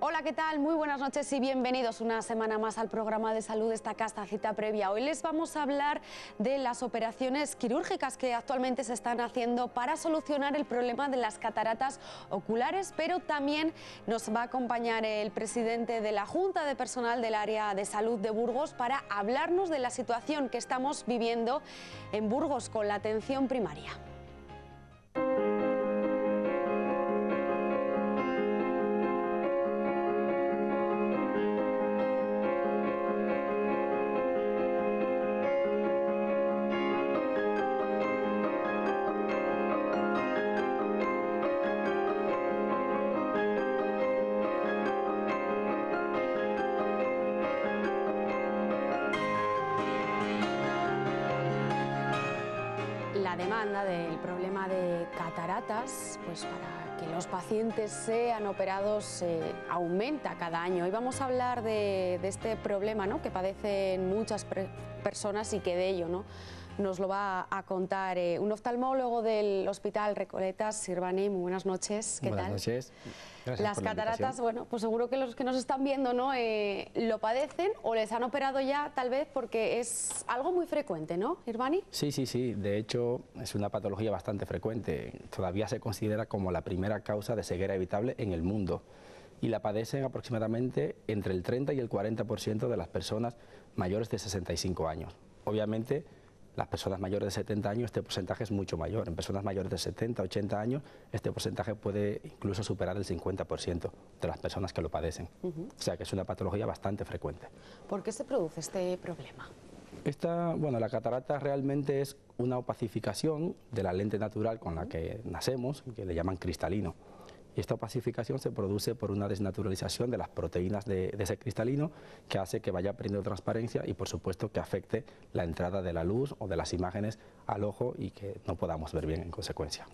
Hola, ¿qué tal? Muy buenas noches y bienvenidos una semana más al programa de salud de esta Casta Cita Previa. Hoy les vamos a hablar de las operaciones quirúrgicas que actualmente se están haciendo para solucionar el problema de las cataratas oculares, pero también nos va a acompañar el presidente de la Junta de Personal del Área de Salud de Burgos para hablarnos de la situación que estamos viviendo en Burgos con la atención primaria. La demanda del problema de cataratas, pues para que los pacientes sean operados, aumenta cada año. Hoy vamos a hablar de este problema, ¿no?, que padecen muchas personas y que de ello, ¿no?, nos lo va a contar un oftalmólogo del Hospital Recoletas, Sirvani. Muy buenas noches. ¿Qué tal? Buenas noches. Gracias Las por la cataratas, invitación. bueno, pues seguro que los que nos están viendo, ¿no?, lo padecen o les han operado ya, tal vez, porque es algo muy frecuente, ¿no, Sirvani? Sí. De hecho, es una patología bastante frecuente. Todavía se considera como la primera causa de ceguera evitable en el mundo. Y la padecen aproximadamente entre el 30 y el 40% de las personas mayores de 65 años. Obviamente, las personas mayores de 70 años, este porcentaje es mucho mayor. En personas mayores de 70, 80 años, este porcentaje puede incluso superar el 50% de las personas que lo padecen. O sea que es una patología bastante frecuente. ¿Por qué se produce este problema? La catarata realmente es una opacificación de la lente natural con la que nacemos, que le llaman cristalino. Y esta opacificación se produce por una desnaturalización de las proteínas de ese cristalino, que hace que vaya perdiendo transparencia y, por supuesto, que afecte la entrada de la luz o de las imágenes al ojo y que no podamos ver bien en consecuencia.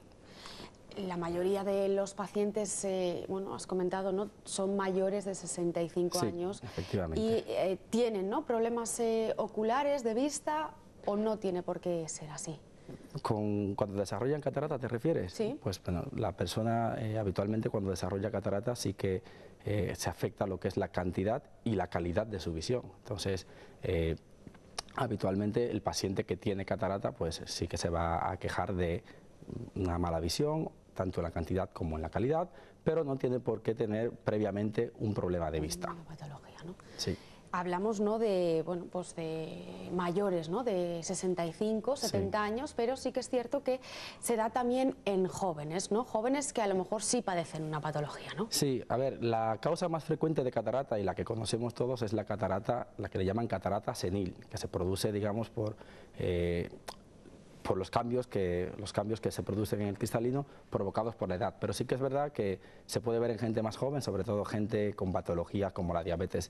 La mayoría de los pacientes, bueno, has comentado, ¿no?, son mayores de 65 años. Efectivamente. Y tienen, ¿no?, problemas oculares de vista, o no tiene por qué ser así. Cuando desarrollan catarata, ¿te refieres? Sí. Pues bueno, la persona habitualmente cuando desarrolla catarata sí que se afecta lo que es la cantidad y la calidad de su visión. Entonces, habitualmente el paciente que tiene catarata pues sí que se va a quejar de una mala visión, tanto en la cantidad como en la calidad, pero no tiene por qué tener previamente un problema de vista. Una patología, ¿no? Sí. Hablamos, ¿no?, de, bueno, pues de mayores, ¿no?, de 65, 70 años, pero sí que es cierto que se da también en jóvenes, ¿no? Jóvenes que a lo mejor sí padecen una patología, ¿no? Sí, a ver, la causa más frecuente de catarata y la que conocemos todos es la catarata, la que le llaman catarata senil, que se produce, digamos, por los cambios que se producen en el cristalino provocados por la edad. Pero sí que es verdad que se puede ver en gente más joven, sobre todo gente con patologías como la diabetes,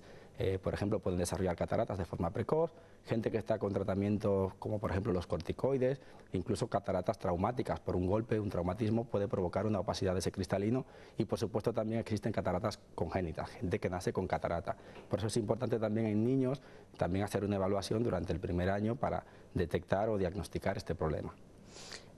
por ejemplo, pueden desarrollar cataratas de forma precoz, gente que está con tratamientos como por ejemplo los corticoides, incluso cataratas traumáticas por un golpe, un traumatismo puede provocar una opacidad de ese cristalino, y por supuesto también existen cataratas congénitas, gente que nace con catarata. Por eso es importante también en niños también hacer una evaluación durante el primer año para detectar o diagnosticar este problema.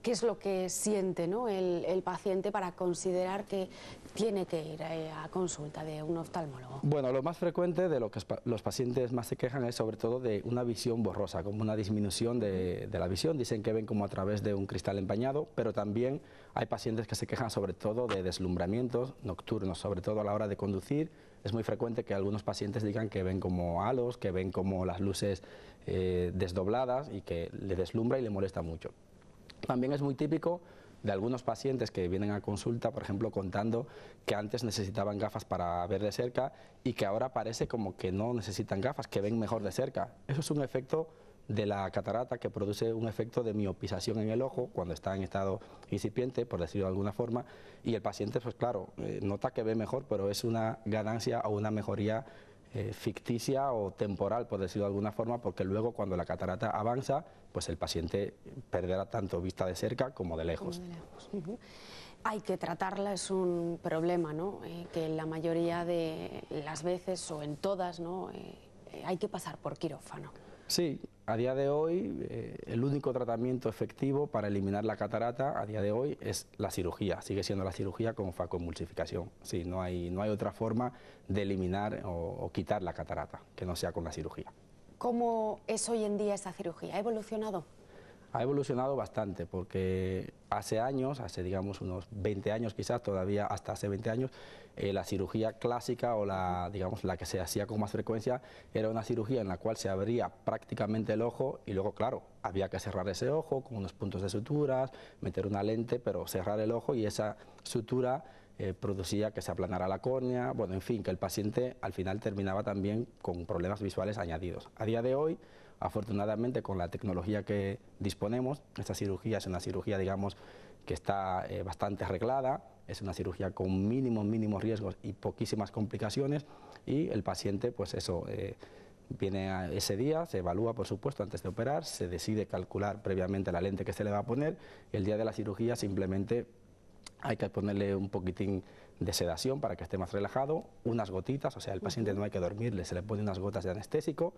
¿Qué es lo que siente, ¿no?, el paciente para considerar que tiene que ir a consulta de un oftalmólogo? Bueno, lo más frecuente de lo que los pacientes más se quejan es sobre todo de una visión borrosa, como una disminución de la visión. Dicen que ven como a través de un cristal empañado, pero también hay pacientes que se quejan sobre todo de deslumbramientos nocturnos, sobre todo a la hora de conducir. Es muy frecuente que algunos pacientes digan que ven como halos, que ven como las luces desdobladas y que le deslumbra y le molesta mucho. También es muy típico de algunos pacientes que vienen a consulta, por ejemplo, contando que antes necesitaban gafas para ver de cerca y que ahora parece como que no necesitan gafas, que ven mejor de cerca. Eso es un efecto de la catarata que produce un efecto de miopización en el ojo cuando está en estado incipiente, por decirlo de alguna forma, y el paciente, pues claro, nota que ve mejor, pero es una ganancia o una mejoría ficticia o temporal, por decirlo de alguna forma, porque luego cuando la catarata avanza, pues el paciente perderá tanto vista de cerca como de lejos. Hay que tratarla, es un problema, ¿no?, que la mayoría de las veces o en todas, ¿no?, hay que pasar por quirófano. Sí, a día de hoy el único tratamiento efectivo para eliminar la catarata a día de hoy es la cirugía, sigue siendo la cirugía con facoemulsificación. Sí, no hay otra forma de eliminar o quitar la catarata que no sea con la cirugía. ¿Cómo es hoy en día esa cirugía? ¿Ha evolucionado? Ha evolucionado bastante porque hace años, hace digamos unos 20 años quizás, todavía hasta hace 20 años, la cirugía clásica o digamos, la que se hacía con más frecuencia era una cirugía en la cual se abría prácticamente el ojo y luego, claro, había que cerrar ese ojo con unos puntos de suturas, meter una lente, pero cerrar el ojo y esa sutura producía que se aplanara la córnea, bueno, en fin, que el paciente al final terminaba también con problemas visuales añadidos. A día de hoy, afortunadamente, con la tecnología que disponemos, esta cirugía es una cirugía, digamos, que está bastante arreglada, es una cirugía con mínimos riesgos y poquísimas complicaciones, y el paciente, pues eso, viene a ese día, se evalúa, por supuesto, antes de operar, se decide calcular previamente la lente que se le va a poner, y el día de la cirugía simplemente hay que ponerle un poquitín de sedación para que esté más relajado, unas gotitas, o sea, el paciente no hay que dormirle, se le pone unas gotas de anestésico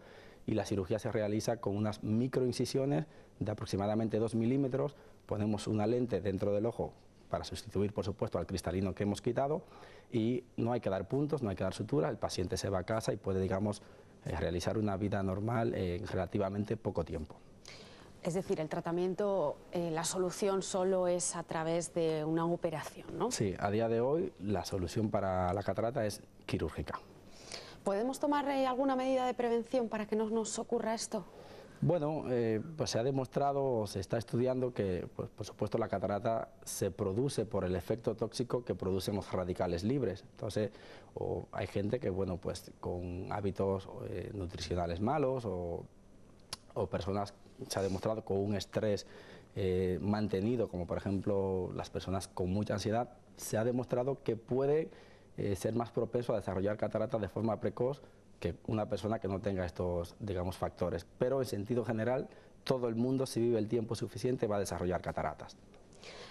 y la cirugía se realiza con unas microincisiones de aproximadamente 2 milímetros, ponemos una lente dentro del ojo para sustituir, por supuesto, al cristalino que hemos quitado y no hay que dar puntos, no hay que dar sutura, el paciente se va a casa y puede, digamos, realizar una vida normal en relativamente poco tiempo. Es decir, el tratamiento, la solución solo es a través de una operación, ¿no? Sí, a día de hoy la solución para la catarata es quirúrgica. ¿Podemos tomar alguna medida de prevención para que no nos ocurra esto? Bueno, pues se ha demostrado, se está estudiando que, pues, por supuesto, la catarata se produce por el efecto tóxico que producen los radicales libres. Entonces, hay gente que, bueno, pues con hábitos nutricionales malos o personas, se ha demostrado, con un estrés mantenido, como por ejemplo las personas con mucha ansiedad, se ha demostrado que puede ser más propenso a desarrollar catarata de forma precoz que una persona que no tenga estos, digamos, factores. Pero en sentido general, todo el mundo, si vive el tiempo suficiente, va a desarrollar cataratas.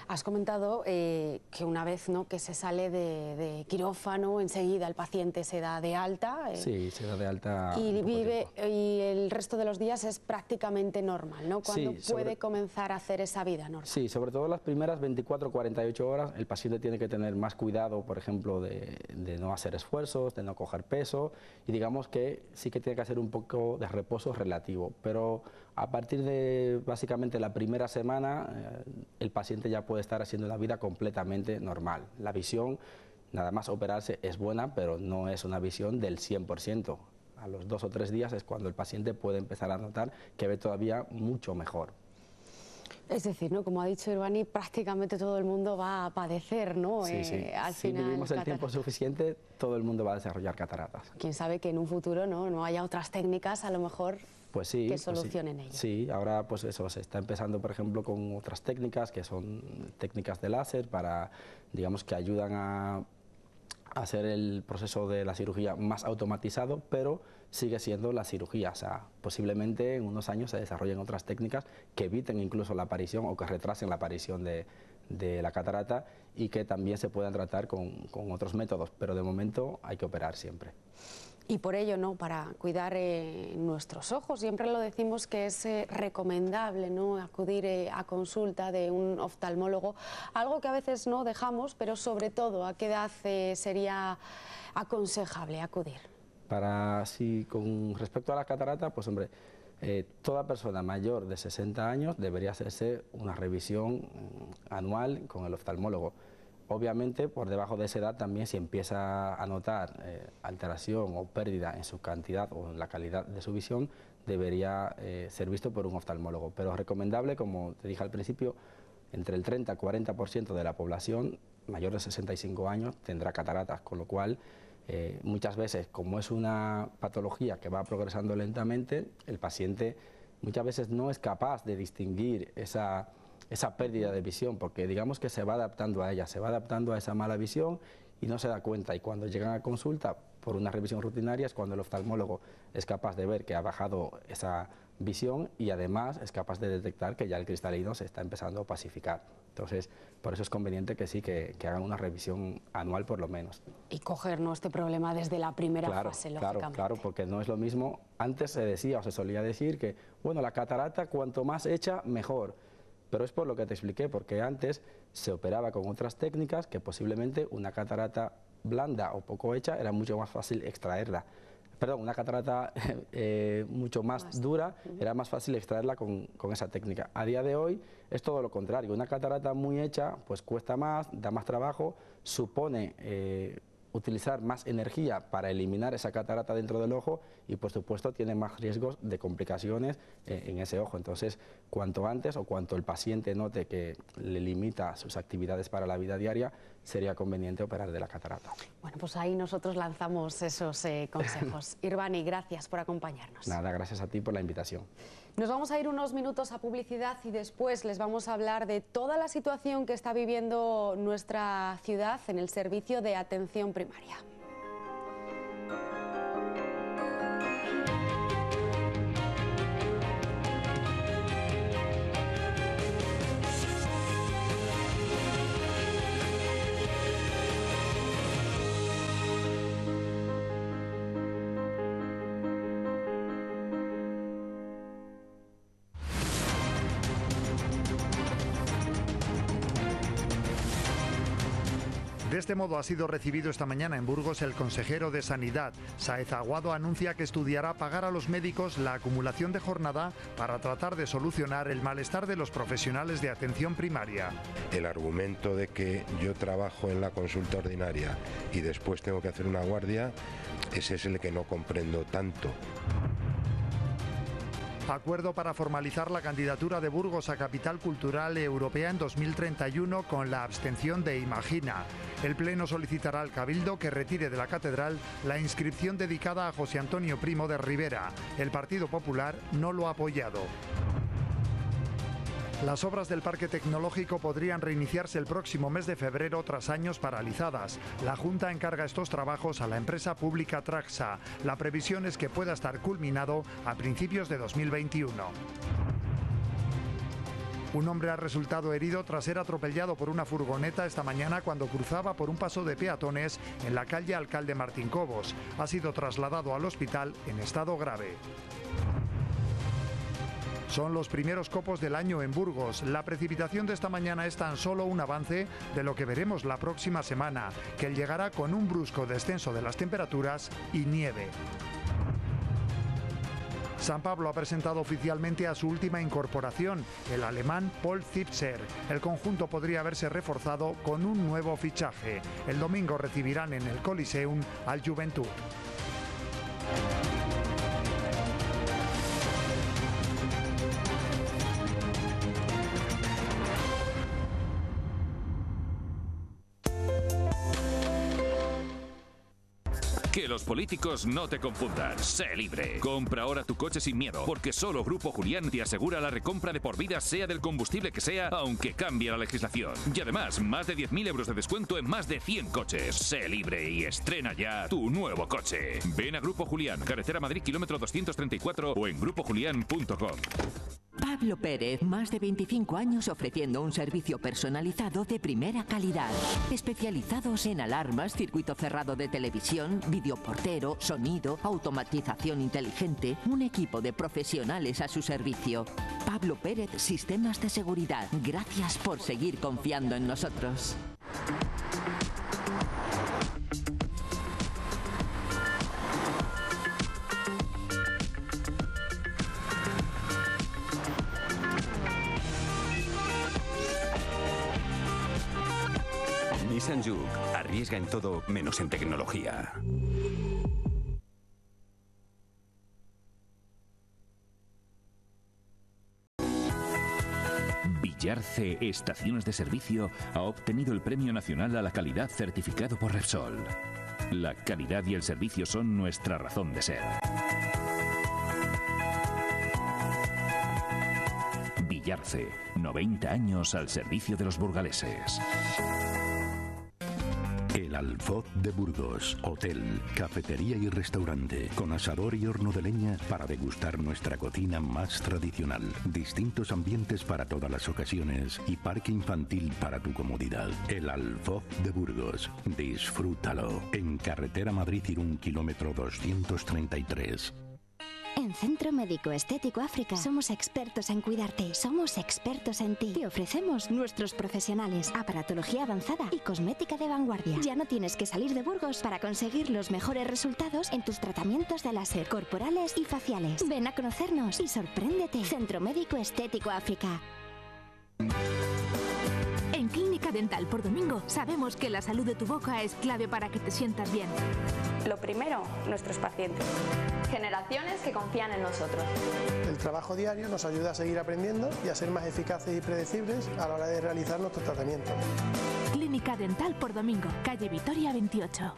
Has comentado que una vez, ¿no?, que se sale de quirófano, enseguida el paciente se da de alta. Sí, se da de alta. Y vive, y el resto de los días es prácticamente normal, ¿no? ¿Cuándo puede comenzar a hacer esa vida normal? Sí, sobre todo las primeras 24 o 48 horas el paciente tiene que tener más cuidado, por ejemplo, de no hacer esfuerzos, de no coger peso, y digamos que sí que tiene que hacer un poco de reposo relativo, pero a partir de básicamente la primera semana el paciente ya puede estar haciendo una vida completamente normal. La visión, nada más operarse, es buena, pero no es una visión del 100%. A los 2 o 3 días es cuando el paciente puede empezar a notar que ve todavía mucho mejor. Es decir, ¿no?, como ha dicho Urbani, prácticamente todo el mundo va a padecer, ¿no? Sí, sí. Si vivimos el tiempo suficiente, todo el mundo va a desarrollar cataratas. Quién sabe que en un futuro no haya otras técnicas, a lo mejor, pues sí, que solucionen ello. Sí, ahora pues eso, se está empezando, por ejemplo, con otras técnicas que son técnicas de láser para, digamos, que ayudan a hacer el proceso de la cirugía más automatizado, pero sigue siendo la cirugía. O sea, posiblemente en unos años se desarrollen otras técnicas que eviten incluso la aparición o que retrasen la aparición de la catarata y que también se puedan tratar con otros métodos, pero de momento hay que operar siempre. Y por ello, ¿no?, para cuidar nuestros ojos, siempre lo decimos que es recomendable, ¿no?, acudir a consulta de un oftalmólogo, algo que a veces no dejamos, pero sobre todo, ¿a qué edad sería aconsejable acudir? Con respecto a la catarata, pues hombre, toda persona mayor de 60 años debería hacerse una revisión anual con el oftalmólogo. Obviamente, por debajo de esa edad también, si empieza a notar alteración o pérdida en su cantidad o en la calidad de su visión, debería ser visto por un oftalmólogo. Pero es recomendable, como te dije al principio, entre el 30 y 40% de la población mayor de 65 años tendrá cataratas, con lo cual muchas veces, como es una patología que va progresando lentamente, el paciente muchas veces no es capaz de distinguir esa pérdida de visión, porque digamos que se va adaptando a ella, se va adaptando a esa mala visión y no se da cuenta, y cuando llegan a consulta por una revisión rutinaria es cuando el oftalmólogo es capaz de ver que ha bajado esa visión y además es capaz de detectar que ya el cristalino se está empezando a opacificar. Entonces, por eso es conveniente que sí, que hagan una revisión anual por lo menos. Y coger este problema desde la primera fase, lógicamente. Claro, porque no es lo mismo. Antes se decía o se solía decir que, bueno, la catarata cuanto más hecha, mejor. Pero es por lo que te expliqué, porque antes se operaba con otras técnicas que posiblemente una catarata blanda o poco hecha era mucho más fácil extraerla. Perdón, una catarata mucho más dura, era más fácil extraerla con esa técnica. A día de hoy es todo lo contrario, una catarata muy hecha pues cuesta más, da más trabajo, supone utilizar más energía para eliminar esa catarata dentro del ojo y por supuesto tiene más riesgos de complicaciones en ese ojo. Entonces, cuanto antes o cuanto el paciente note que le limita sus actividades para la vida diaria, sería conveniente operar de la catarata. Bueno, pues ahí nosotros lanzamos esos consejos. Irbani, gracias por acompañarnos. Nada, gracias a ti por la invitación. Nos vamos a ir unos minutos a publicidad y después les vamos a hablar de toda la situación que está viviendo nuestra ciudad en el servicio de atención primaria. De este modo ha sido recibido esta mañana en Burgos el consejero de Sanidad. Sáez Aguado anuncia que estudiará pagar a los médicos la acumulación de jornada para tratar de solucionar el malestar de los profesionales de atención primaria. El argumento de que yo trabajo en la consulta ordinaria y después tengo que hacer una guardia, ese es el que no comprendo tanto. Acuerdo para formalizar la candidatura de Burgos a Capital Cultural Europea en 2031 con la abstención de Imagina. El Pleno solicitará al Cabildo que retire de la Catedral la inscripción dedicada a José Antonio Primo de Rivera. El Partido Popular no lo ha apoyado. Las obras del Parque Tecnológico podrían reiniciarse el próximo mes de febrero tras años paralizadas. La Junta encarga estos trabajos a la empresa pública Traxa. La previsión es que pueda estar culminado a principios de 2021. Un hombre ha resultado herido tras ser atropellado por una furgoneta esta mañana cuando cruzaba por un paso de peatones en la calle Alcalde Martín Cobos. Ha sido trasladado al hospital en estado grave. Son los primeros copos del año en Burgos. La precipitación de esta mañana es tan solo un avance de lo que veremos la próxima semana, que llegará con un brusco descenso de las temperaturas y nieve. San Pablo ha presentado oficialmente a su última incorporación, el alemán Paul Zipser. El conjunto podría haberse reforzado con un nuevo fichaje. El domingo recibirán en el Coliseum al Juventud. Que los políticos no te confundan. Sé libre. Compra ahora tu coche sin miedo, porque solo Grupo Julián te asegura la recompra de por vida, sea del combustible que sea, aunque cambie la legislación. Y además, más de 10.000 euros de descuento en más de 100 coches. Sé libre y estrena ya tu nuevo coche. Ven a Grupo Julián, carretera Madrid, kilómetro 234 o en grupojulián.com. Pablo Pérez, más de 25 años ofreciendo un servicio personalizado de primera calidad. Especializados en alarmas, circuito cerrado de televisión, videoportero, sonido, automatización inteligente, un equipo de profesionales a su servicio. Pablo Pérez, Sistemas de Seguridad. Gracias por seguir confiando en nosotros. Nissan Juke arriesga en todo menos en tecnología. Villarce Estaciones de Servicio ha obtenido el Premio Nacional a la Calidad certificado por Repsol. La calidad y el servicio son nuestra razón de ser. Villarce, 90 años al servicio de los burgaleses. El Alfoz de Burgos, hotel, cafetería y restaurante, con asador y horno de leña para degustar nuestra cocina más tradicional. Distintos ambientes para todas las ocasiones y parque infantil para tu comodidad. El Alfoz de Burgos, disfrútalo. En carretera Madrid-Irún, kilómetro 233. En Centro Médico Estético África somos expertos en cuidarte, somos expertos en ti. Te ofrecemos nuestros profesionales, aparatología avanzada y cosmética de vanguardia. Ya no tienes que salir de Burgos para conseguir los mejores resultados en tus tratamientos de láser, corporales y faciales. Ven a conocernos y sorpréndete. Centro Médico Estético África. En Clínica Dental por Domingo sabemos que la salud de tu boca es clave para que te sientas bien. Lo primero, nuestros pacientes. Generaciones que confían en nosotros. El trabajo diario nos ayuda a seguir aprendiendo y a ser más eficaces y predecibles a la hora de realizar nuestros tratamientos. Clínica Dental por Domingo, calle Vitoria 28.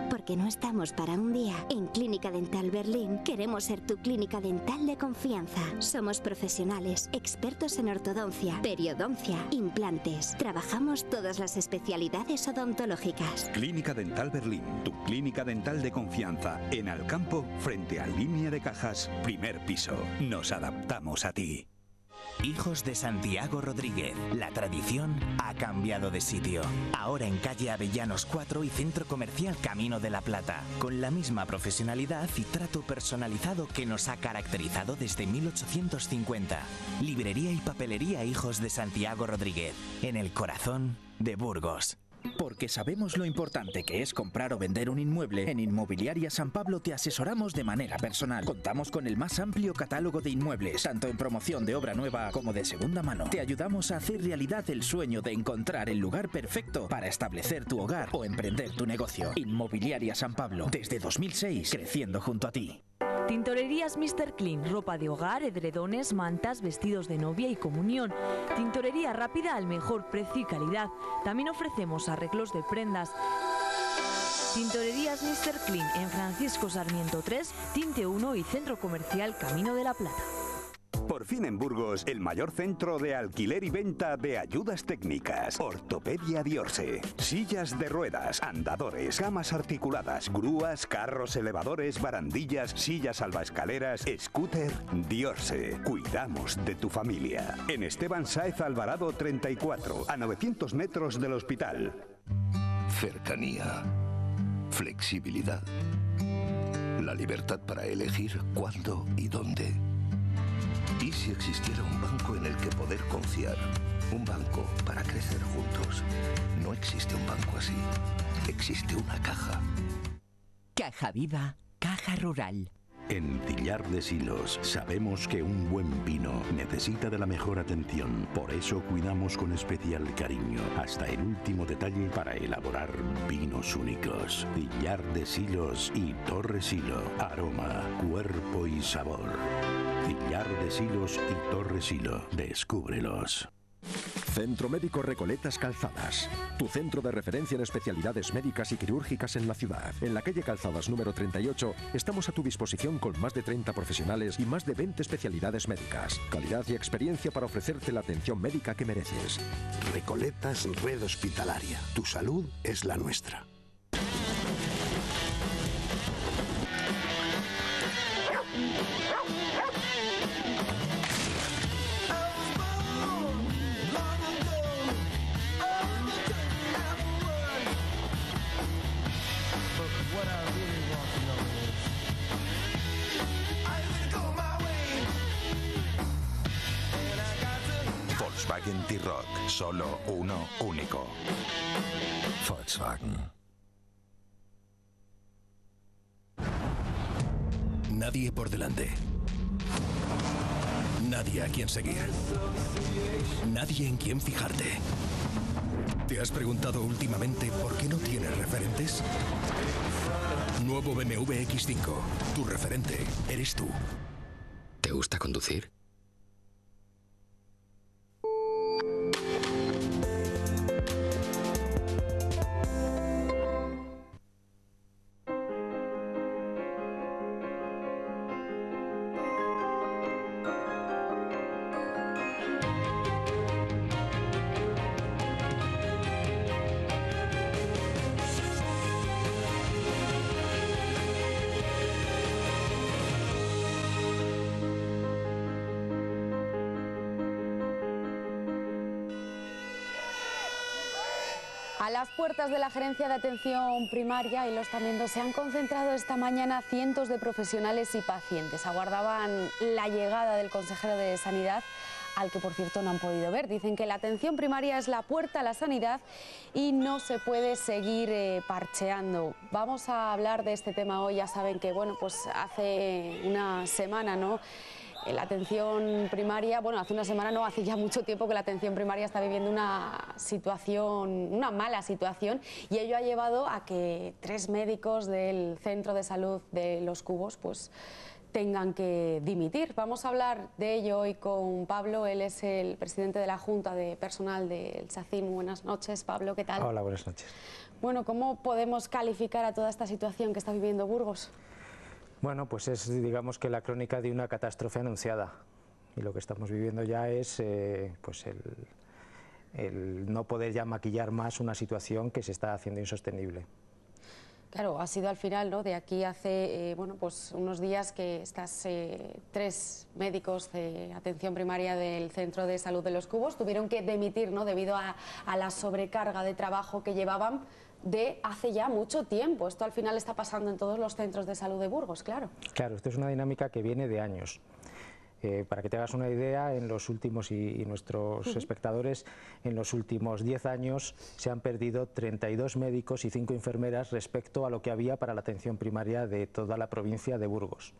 Porque no estamos para un día. En Clínica Dental Berlín queremos ser tu clínica dental de confianza. Somos profesionales, expertos en ortodoncia, periodoncia, implantes. Trabajamos todas las especialidades odontológicas. Clínica Dental Berlín, tu clínica dental de confianza. En Alcampo, frente a Línea de Cajas, primer piso. Nos adaptamos a ti. Hijos de Santiago Rodríguez. La tradición ha cambiado de sitio. Ahora en calle Avellanos 4 y Centro Comercial Camino de la Plata. Con la misma profesionalidad y trato personalizado que nos ha caracterizado desde 1850. Librería y papelería Hijos de Santiago Rodríguez. En el corazón de Burgos. Porque sabemos lo importante que es comprar o vender un inmueble, en Inmobiliaria San Pablo te asesoramos de manera personal. Contamos con el más amplio catálogo de inmuebles, tanto en promoción de obra nueva como de segunda mano. Te ayudamos a hacer realidad el sueño de encontrar el lugar perfecto para establecer tu hogar o emprender tu negocio. Inmobiliaria San Pablo, desde 2006, creciendo junto a ti. Tintorerías Mr. Clean, ropa de hogar, edredones, mantas, vestidos de novia y comunión. Tintorería rápida al mejor precio y calidad. También ofrecemos arreglos de prendas. Tintorerías Mr. Clean en Francisco Sarmiento 3, Tinte 1 y Centro Comercial Camino de la Plata. Por fin en Burgos, el mayor centro de alquiler y venta de ayudas técnicas. Ortopedia Diorse. Sillas de ruedas, andadores, camas articuladas, grúas, carros elevadores, barandillas, sillas salvaescaleras, scooter. Diorse. Cuidamos de tu familia. En Esteban Sáez Alvarado 34, a 900 metros del hospital. Cercanía. Flexibilidad. La libertad para elegir cuándo y dónde. ¿Y si existiera un banco en el que poder confiar? Un banco para crecer juntos. No existe un banco así. Existe una caja. Caja Viva, Caja Rural. En Tillar de Silos sabemos que un buen vino necesita de la mejor atención. Por eso cuidamos con especial cariño hasta el último detalle para elaborar vinos únicos. Tillar de Silos y Torre Silo. Aroma, cuerpo y sabor. Tillar de Silos y Torre Silo. Descúbrelos. Centro Médico Recoletas Calzadas, tu centro de referencia en especialidades médicas y quirúrgicas en la ciudad. En la calle Calzadas número 38 estamos a tu disposición con más de 30 profesionales y más de 20 especialidades médicas. Calidad y experiencia para ofrecerte la atención médica que mereces. Recoletas Red Hospitalaria. Tu salud es la nuestra. Volkswagen T-Roc, solo uno único. Volkswagen. Nadie por delante. Nadie a quien seguir. Nadie en quien fijarte. ¿Te has preguntado últimamente por qué no tienes referentes? Nuevo BMW X5. Tu referente eres tú. ¿Te gusta conducir? A las puertas de la Gerencia de Atención Primaria y los tamiendos se han concentrado esta mañana cientos de profesionales y pacientes. Aguardaban la llegada del consejero de Sanidad, al que por cierto no han podido ver. Dicen que la atención primaria es la puerta a la sanidad y no se puede seguir parcheando. Vamos a hablar de este tema hoy. Ya saben que bueno, pues hace una semana, ¿no?, la atención primaria, bueno, hace una semana no, hace ya mucho tiempo que la atención primaria está viviendo una situación, una mala situación, y ello ha llevado a que 3 médicos del Centro de Salud de Los Cubos pues tengan que dimitir. Vamos a hablar de ello hoy con Pablo. Él es el presidente de la Junta de Personal del SACIM. Buenas noches, Pablo, ¿qué tal? Hola, buenas noches. Bueno, ¿cómo podemos calificar a toda esta situación que está viviendo Burgos? Bueno, pues es, digamos, que la crónica de una catástrofe anunciada, y lo que estamos viviendo ya es pues el no poder ya maquillar más una situación que se está haciendo insostenible. Claro, ha sido al final, ¿no?, de aquí hace bueno, pues unos días que estas 3 médicos de atención primaria del Centro de Salud de Los Cubos tuvieron que dimitir, ¿no?, debido a la sobrecarga de trabajo que llevaban de hace ya mucho tiempo. Esto al final está pasando en todos los centros de salud de Burgos, claro. Claro, esto es una dinámica que viene de años. Para que te hagas una idea, en los últimos, y nuestros espectadores, en los últimos 10 años se han perdido 32 médicos y 5 enfermeras respecto a lo que había para la atención primaria de toda la provincia de Burgos.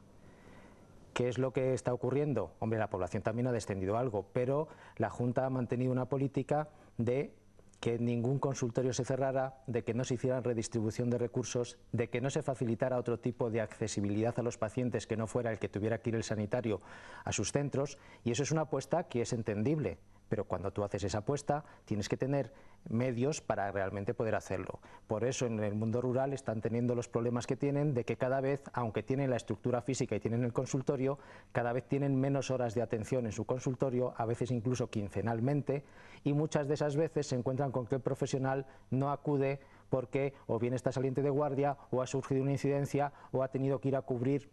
¿Qué es lo que está ocurriendo? Hombre, la población también ha descendido algo, pero la Junta ha mantenido una política de que ningún consultorio se cerrara, de que no se hiciera redistribución de recursos, de que no se facilitara otro tipo de accesibilidad a los pacientes que no fuera el que tuviera que ir el sanitario a sus centros, y eso es una apuesta que es entendible, pero cuando tú haces esa apuesta tienes que tener medios para realmente poder hacerlo. Por eso en el mundo rural están teniendo los problemas que tienen, de que cada vez, aunque tienen la estructura física y tienen el consultorio, cada vez tienen menos horas de atención en su consultorio, a veces incluso quincenalmente, y muchas de esas veces se encuentran con que el profesional no acude porque o bien está saliente de guardia, o ha surgido una incidencia, o ha tenido que ir a cubrir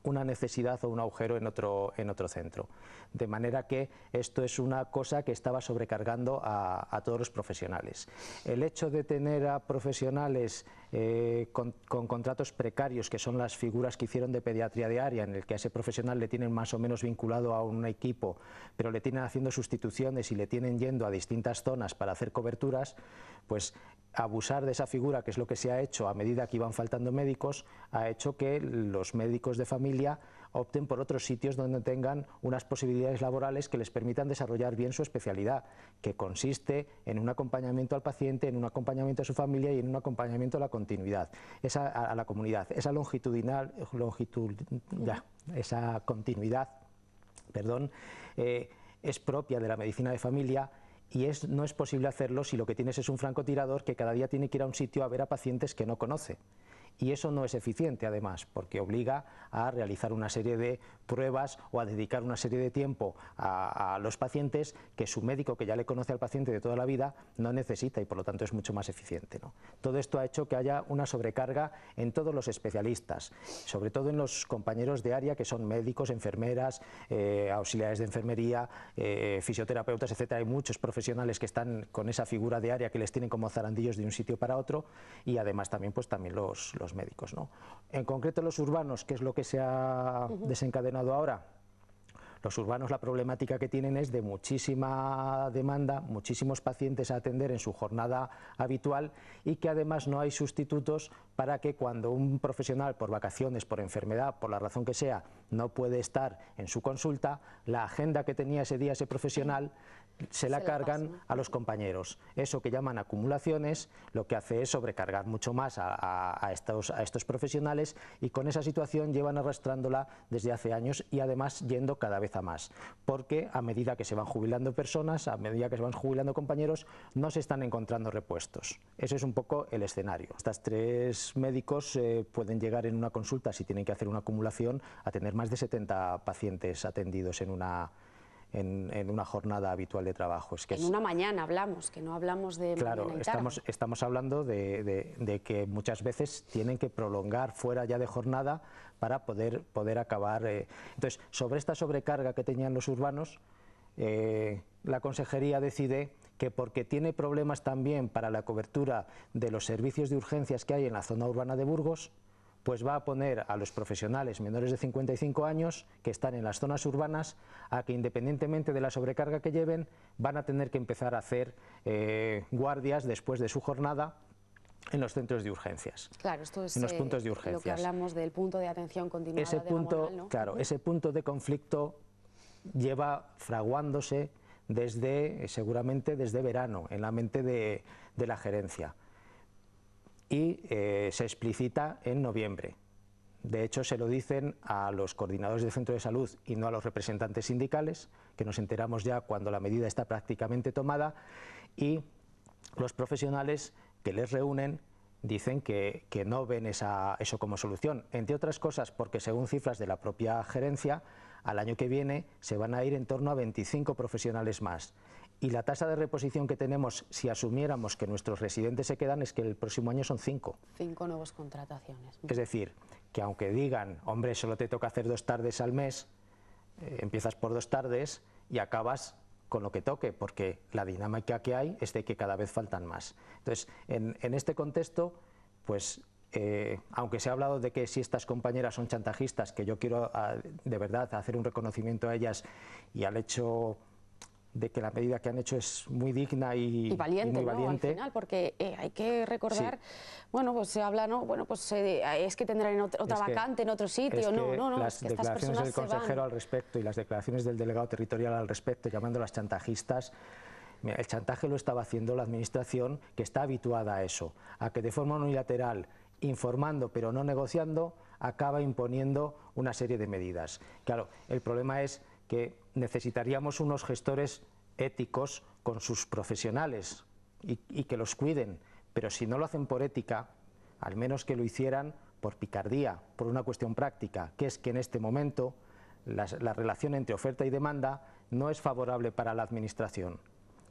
una necesidad o un agujero en otro centro. De manera que esto es una cosa que estaba sobrecargando a todos los profesionales. El hecho de tener a profesionales con contratos precarios, que son las figuras que hicieron de pediatría de área, en el que a ese profesional le tienen más o menos vinculado a un equipo, pero le tienen haciendo sustituciones y le tienen yendo a distintas zonas para hacer coberturas, pues abusar de esa figura, que es lo que se ha hecho a medida que iban faltando médicos, ha hecho que los médicos de familia opten por otros sitios donde tengan unas posibilidades laborales que les permitan desarrollar bien su especialidad, que consiste en un acompañamiento al paciente, en un acompañamiento a su familia y en un acompañamiento a la continuidad, a la comunidad. Esa esa continuidad, perdón, es propia de la medicina de familia. Y no es posible hacerlo si lo que tienes es un francotirador que cada día tiene que ir a un sitio a ver a pacientes que no conoce. Y eso no es eficiente, además, porque obliga a realizar una serie de pruebas o a dedicar una serie de tiempo a los pacientes que su médico, que ya le conoce al paciente de toda la vida, no necesita, y por lo tanto es mucho más eficiente, ¿no? Todo esto ha hecho que haya una sobrecarga en todos los especialistas, sobre todo en los compañeros de área, que son médicos, enfermeras, auxiliares de enfermería, fisioterapeutas, etcétera. Hay muchos profesionales que están con esa figura de área que les tienen como zarandillos de un sitio para otro, y además también, pues, también los médicos, ¿no? En concreto los urbanos, ¿qué es lo que se ha desencadenado ahora? Los urbanos, la problemática que tienen es de muchísima demanda, muchísimos pacientes a atender en su jornada habitual, y que además no hay sustitutos para que cuando un profesional, por vacaciones, por enfermedad, por la razón que sea, no puede estar en su consulta, la agenda que tenía ese día ese profesional se la cargan a los compañeros. Eso que llaman acumulaciones lo que hace es sobrecargar mucho más a estos profesionales, y con esa situación llevan arrastrándola desde hace años, y además yendo cada vez a más, porque a medida que se van jubilando personas, a medida que se van jubilando compañeros, no se están encontrando repuestos. Eso es un poco el escenario. Estas 3 médicos pueden llegar en una consulta, si tienen que hacer una acumulación, a tener más de 70 pacientes atendidos en una jornada habitual de trabajo. Es que en una mañana hablamos, que no hablamos de claro, mañana y tarde. Estamos hablando de que muchas veces tienen que prolongar fuera ya de jornada para poder acabar. Entonces, sobre esta sobrecarga que tenían los urbanos, la consejería decide que porque tiene problemas también para la cobertura de los servicios de urgencias que hay en la zona urbana de Burgos, pues va a poner a los profesionales menores de 55 años que están en las zonas urbanas a que, independientemente de la sobrecarga que lleven, van a tener que empezar a hacer guardias después de su jornada en los centros de urgencias. Claro, esto es en los puntos de urgencias. Lo que hablamos del punto de atención continuada ese de punto, Gamonal, ¿no? Claro, ese punto de conflicto lleva fraguándose seguramente desde verano en la mente de la gerencia y se explicita en noviembre. De hecho, se lo dicen a los coordinadores de centro de salud y no a los representantes sindicales, que nos enteramos ya cuando la medida está prácticamente tomada, y los profesionales que les reúnen dicen que no ven eso como solución, entre otras cosas porque, según cifras de la propia gerencia, al año que viene se van a ir en torno a 25 profesionales más. Y la tasa de reposición que tenemos, si asumiéramos que nuestros residentes se quedan, es que el próximo año son 5. 5 nuevas contrataciones. Es decir, que aunque digan, hombre, solo te toca hacer 2 tardes al mes, empiezas por 2 tardes y acabas con lo que toque, porque la dinámica que hay es de que cada vez faltan más. Entonces, en este contexto, pues aunque se ha hablado de que si estas compañeras son chantajistas, que yo quiero de verdad hacer un reconocimiento a ellas y al hecho de que la medida que han hecho es muy digna y valiente, muy ¿no? valiente. Al final, porque hay que recordar, sí. Bueno, pues se habla, ¿no? Bueno, pues es que tendrán otra vacante en otro sitio, no, las es que estas declaraciones del personas consejero al respecto y las declaraciones del delegado territorial al respecto, llamándolas chantajistas. Mira, el chantaje lo estaba haciendo la administración, que está habituada a eso, a que de forma unilateral, informando pero no negociando, acaba imponiendo una serie de medidas. Claro, el problema es que necesitaríamos unos gestores éticos con sus profesionales y que los cuiden, pero si no lo hacen por ética, al menos que lo hicieran por picardía, por una cuestión práctica, que es que en este momento la relación entre oferta y demanda no es favorable para la administración.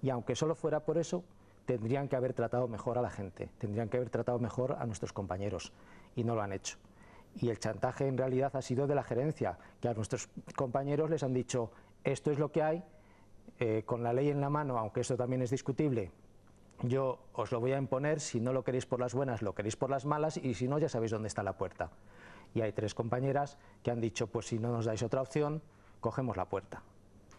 Y aunque solo fuera por eso, tendrían que haber tratado mejor a la gente, tendrían que haber tratado mejor a nuestros compañeros, y no lo han hecho. Y el chantaje en realidad ha sido de la gerencia, que a nuestros compañeros les han dicho, esto es lo que hay, con la ley en la mano, aunque eso también es discutible, yo os lo voy a imponer, si no lo queréis por las buenas, lo queréis por las malas, y si no, ya sabéis dónde está la puerta. Y hay 3 compañeras que han dicho, pues si no nos dais otra opción, cogemos la puerta.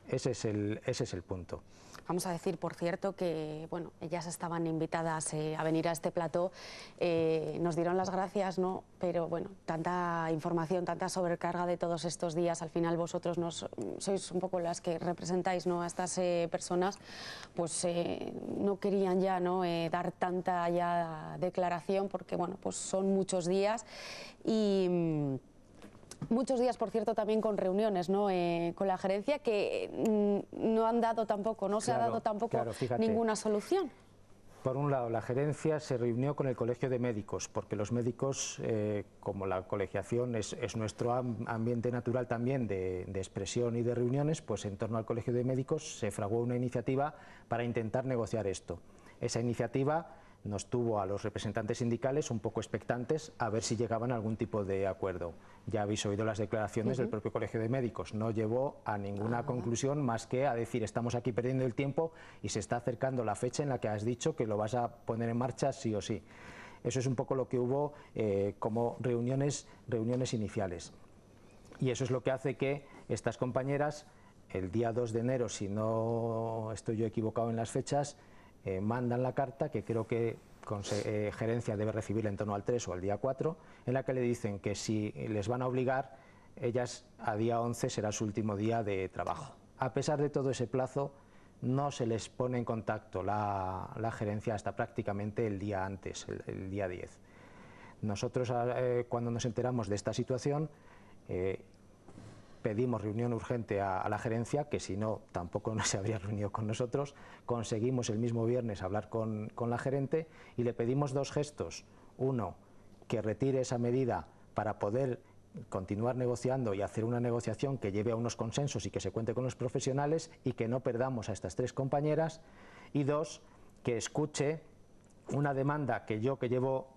Ese es el punto. Vamos a decir, por cierto, que bueno, ellas estaban invitadas a venir a este plató, nos dieron las gracias, ¿no? Pero bueno, tanta información, tanta sobrecarga de todos estos días, al final vosotros sois un poco las que representáis, ¿no?, a estas personas, pues no querían ya, ¿no?, dar tanta ya declaración, porque bueno, pues son muchos días y muchos días, por cierto, también con reuniones, ¿no?, con la gerencia, que no han dado tampoco, no se ha dado tampoco ninguna solución. Por un lado, la gerencia se reunió con el Colegio de Médicos, porque los médicos, como la colegiación es nuestro ambiente natural también de expresión y de reuniones, pues en torno al Colegio de Médicos se fraguó una iniciativa para intentar negociar esto. Esa iniciativa nos tuvo a los representantes sindicales un poco expectantes a ver si llegaban a algún tipo de acuerdo. Ya habéis oído las declaraciones del propio Colegio de Médicos, no llevó a ninguna conclusión más que a decir, estamos aquí perdiendo el tiempo y se está acercando la fecha en la que has dicho que lo vas a poner en marcha sí o sí. Eso es un poco lo que hubo como reuniones iniciales. Y eso es lo que hace que estas compañeras, el día 2 de enero, si no estoy yo equivocado en las fechas, mandan la carta, que creo que gerencia debe recibir en torno al 3 o al día 4, en la que le dicen que si les van a obligar, ellas a día 11 será su último día de trabajo. A pesar de todo ese plazo, no se les pone en contacto la gerencia hasta prácticamente el día antes, el día 10. Nosotros, cuando nos enteramos de esta situación, pedimos reunión urgente a la gerencia, que si no, tampoco no se habría reunido con nosotros. Conseguimos el mismo viernes hablar con la gerente y le pedimos 2 gestos. Uno, que retire esa medida para poder continuar negociando y hacer una negociación que lleve a unos consensos y que se cuente con los profesionales y que no perdamos a estas 3 compañeras. Y 2, que escuche una demanda que yo, que llevo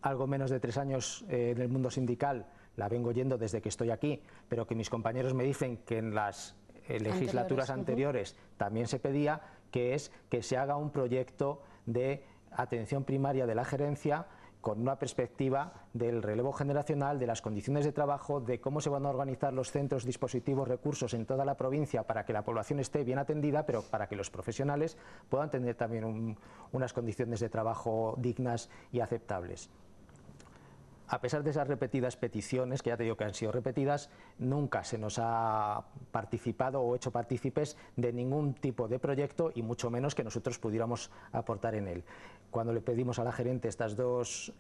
algo menos de 3 años en el mundo sindical, la vengo yendo desde que estoy aquí, pero que mis compañeros me dicen que en las legislaturas anteriores también se pedía, que es que se haga un proyecto de atención primaria de la gerencia con una perspectiva del relevo generacional, de las condiciones de trabajo, de cómo se van a organizar los centros, dispositivos, recursos en toda la provincia para que la población esté bien atendida, pero para que los profesionales puedan tener también unas condiciones de trabajo dignas y aceptables. A pesar de esas repetidas peticiones, que ya te digo que han sido repetidas, nunca se nos ha participado o hecho partícipes de ningún tipo de proyecto y mucho menos que nosotros pudiéramos aportar en él. Cuando le pedimos a la gerente estas dos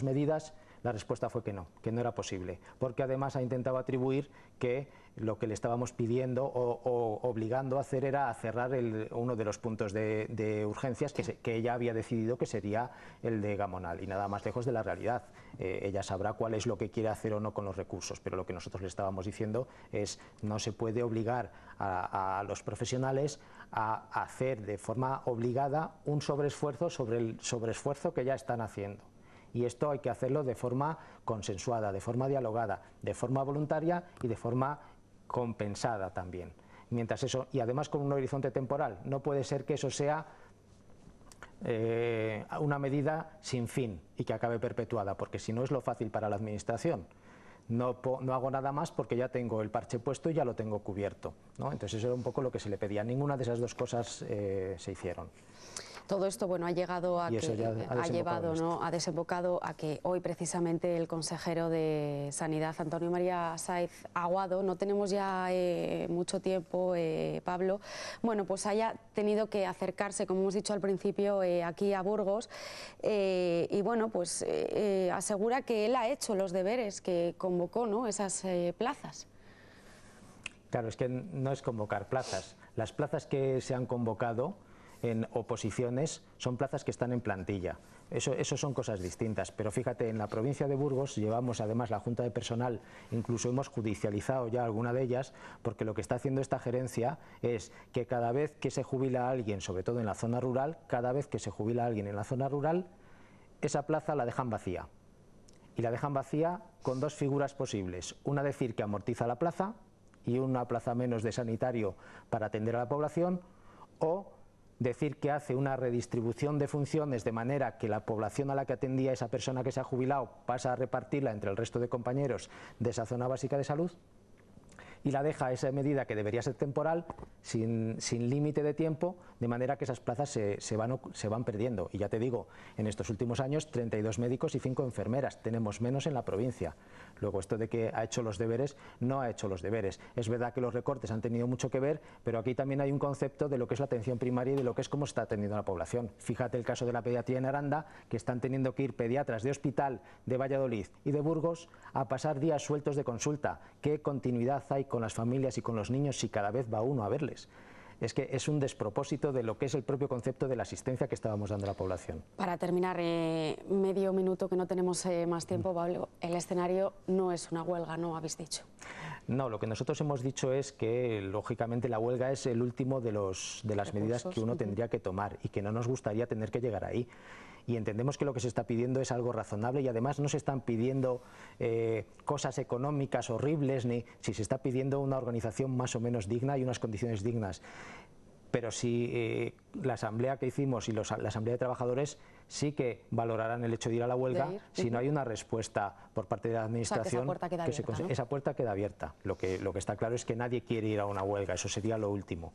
medidas, la respuesta fue que no era posible, porque además ha intentado atribuir que lo que le estábamos pidiendo o obligando a hacer era a cerrar uno de los puntos de urgencias que ella había decidido que sería el de Gamonal, y nada más lejos de la realidad. Ella sabrá cuál es lo que quiere hacer o no con los recursos, pero lo que nosotros le estábamos diciendo es no se puede obligar a los profesionales a hacer de forma obligada un sobreesfuerzo sobre el sobreesfuerzo que ya están haciendo. Y esto hay que hacerlo de forma consensuada, de forma dialogada, de forma voluntaria y de forma compensada también. Mientras eso, y además con un horizonte temporal, no puede ser que eso sea una medida sin fin y que acabe perpetuada, porque si no es lo fácil para la administración. No hago nada más porque ya tengo el parche puesto y ya lo tengo cubierto, ¿no? Entonces eso era un poco lo que se le pedía. Ninguna de esas dos cosas se hicieron. Todo esto, bueno, ha llegado a ha desembocado a que hoy precisamente el consejero de Sanidad, Antonio María Sáez Aguado, no tenemos ya mucho tiempo, Pablo, bueno, pues haya tenido que acercarse, como hemos dicho al principio, aquí a Burgos, y bueno, pues asegura que él ha hecho los deberes, que convocó, ¿no?, esas plazas. Claro, es que no es convocar plazas. Las plazas que se han convocado en oposiciones son plazas que están en plantilla. Eso son cosas distintas, pero fíjate, en la provincia de Burgos llevamos además la Junta de Personal, incluso hemos judicializado ya alguna de ellas, porque lo que está haciendo esta gerencia es que cada vez que se jubila a alguien, sobre todo en la zona rural, cada vez que se jubila a alguien en la zona rural, esa plaza la dejan vacía. Y la dejan vacía con dos figuras posibles. Una, decir que amortiza la plaza y una plaza menos de sanitario para atender a la población, o decir que hace una redistribución de funciones de manera que la población a la que atendía esa persona que se ha jubilado pasa a repartirla entre el resto de compañeros de esa zona básica de salud, y la deja esa medida que debería ser temporal, sin límite de tiempo, de manera que esas plazas se van perdiendo. Y ya te digo, en estos últimos años 32 médicos y 5 enfermeras, tenemos menos en la provincia. Luego, esto de que ha hecho los deberes, no ha hecho los deberes. Es verdad que los recortes han tenido mucho que ver, pero aquí también hay un concepto de lo que es la atención primaria y de lo que es cómo está atendiendo la población. Fíjate el caso de la pediatría en Aranda, que están teniendo que ir pediatras de hospital de Valladolid y de Burgos a pasar días sueltos de consulta. ¿Qué continuidad hay con las familias y con los niños si cada vez va uno a verles? Es que es un despropósito de lo que es el propio concepto de la asistencia que estábamos dando a la población. Para terminar, medio minuto que no tenemos más tiempo, Pablo, el escenario no es una huelga, ¿no habéis dicho? No, lo que nosotros hemos dicho es que lógicamente la huelga es el último de las medidas que uno tendría que tomar y que no nos gustaría tener que llegar ahí. Y entendemos que lo que se está pidiendo es algo razonable y además no se están pidiendo cosas económicas horribles, ni si se está pidiendo una organización más o menos digna y unas condiciones dignas. Pero si la asamblea que hicimos y la asamblea de trabajadores sí que valorarán el hecho de ir a la huelga si no hay una respuesta por parte de la administración. O sea, que esa puerta queda abierta, ¿no? Esa puerta queda abierta. Lo que está claro es que nadie quiere ir a una huelga, eso sería lo último.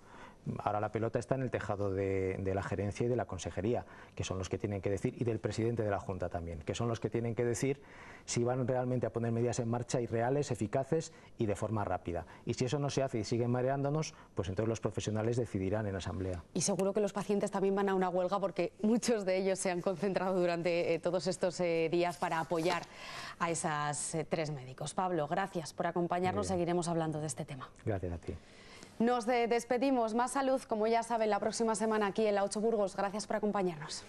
Ahora la pelota está en el tejado de la gerencia y de la consejería, que son los que tienen que decir, y del presidente de la Junta también, que son los que tienen que decir si van realmente a poner medidas en marcha y reales, eficaces y de forma rápida. Y si eso no se hace y siguen mareándonos, pues entonces los profesionales decidirán en asamblea. Y seguro que los pacientes también van a una huelga porque muchos de ellos se han concentrado durante todos estos días para apoyar a esas 3 médicos. Pablo, gracias por acompañarnos, seguiremos hablando de este tema. Gracias a ti. Nos despedimos. Más salud, como ya saben, la próxima semana aquí en La 8 Burgos. Gracias por acompañarnos.